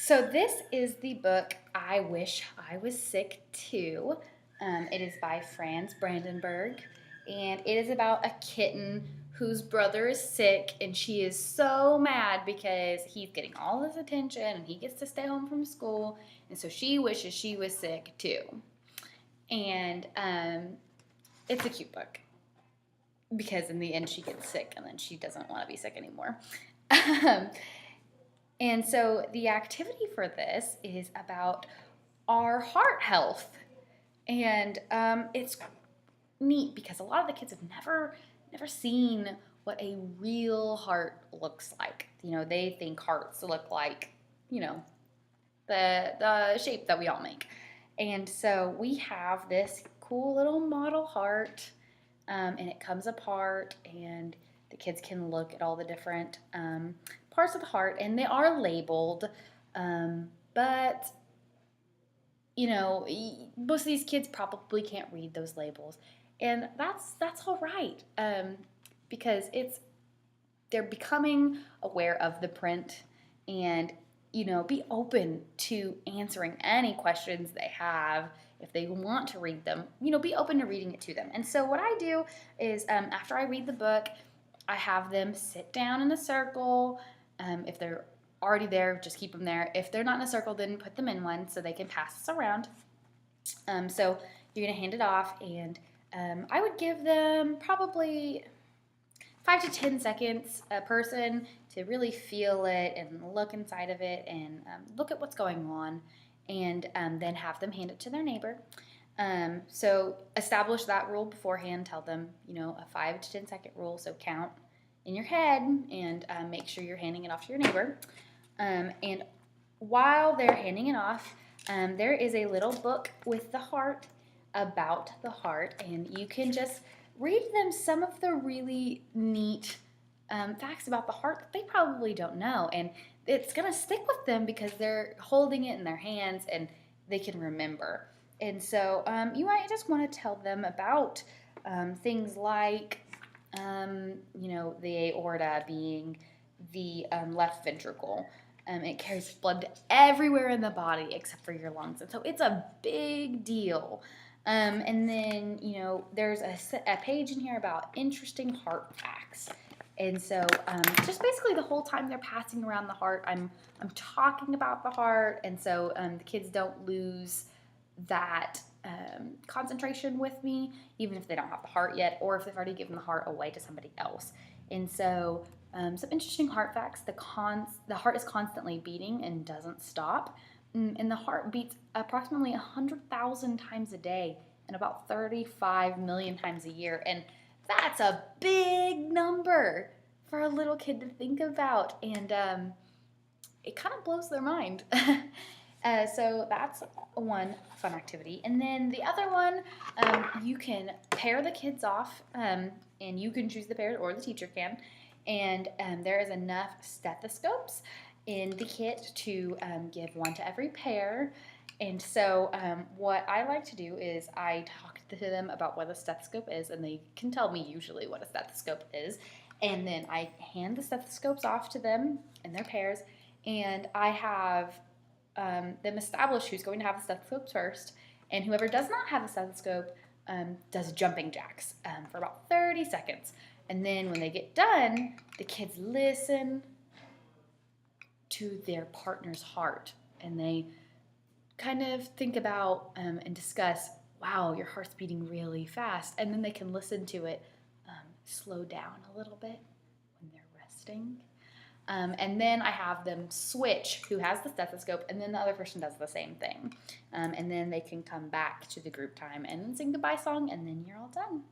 So this is the book I Wish I Was Sick Too. It is by Franz Brandenburg, and it is about a kitten whose brother is sick, and she is so mad because he's getting all this attention and he gets to stay home from school, and so she wishes she was sick too. And it's a cute book because in the end she gets sick and then she doesn't want to be sick anymore. And so the activity for this is about our heart health. And it's neat because a lot of the kids have never seen what a real heart looks like. They think hearts look like, the shape that we all make. And so we have this cool little model heart, and it comes apart, and the kids can look at all the different parts of the heart, and they are labeled, but most of these kids probably can't read those labels, and that's all right, because they're becoming aware of the print, and be open to answering any questions they have. If they want to read them, be open to reading it to them. And so what I do is, after I read the book, I have them sit down in a circle. If they're already there, just keep them there. If they're not in a circle, then put them in one so they can pass this around. So you're going to hand it off, and I would give them probably 5 to 10 seconds a person to really feel it and look inside of it and look at what's going on, and then have them hand it to their neighbor. So establish that rule beforehand. Tell them, a 5 to 10 second rule. So count in your head and make sure you're handing it off to your neighbor. And while they're handing it off, there is a little book with the heart, about the heart, and you can just read them some of the really neat facts about the heart that they probably don't know. And it's going to stick with them because they're holding it in their hands and they can remember. And so you might just want to tell them about things like, the aorta being the left ventricle. It carries blood everywhere in the body except for your lungs. And so it's a big deal. And then, there's a page in here about interesting heart facts. And so just basically the whole time they're passing around the heart, I'm talking about the heart. And so the kids don't lose that concentration with me, even if they don't have the heart yet, or if they've already given the heart away to somebody else. And so some interesting heart facts. The heart is constantly beating and doesn't stop. And the heart beats approximately 100,000 times a day and about 35 million times a year. And that's a big number for a little kid to think about. And it kind of blows their mind. So that's one fun activity. And then the other one, you can pair the kids off, and you can choose the pair, or the teacher can. And there is enough stethoscopes in the kit to give one to every pair. And so what I like to do is I talk to them about what a stethoscope is, and they can tell me usually what a stethoscope is. And then I hand the stethoscopes off to them in their pairs, and I have them establish who's going to have the stethoscopes first. And whoever does not have a stethoscope does jumping jacks for about 30 seconds. And then when they get done, the kids listen to their partner's heart, and they kind of think about and discuss, wow, your heart's beating really fast. And then they can listen to it slow down a little bit when they're resting. And then I have them switch who has the stethoscope, and then the other person does the same thing. And then they can come back to the group time and sing the bye song, and then you're all done.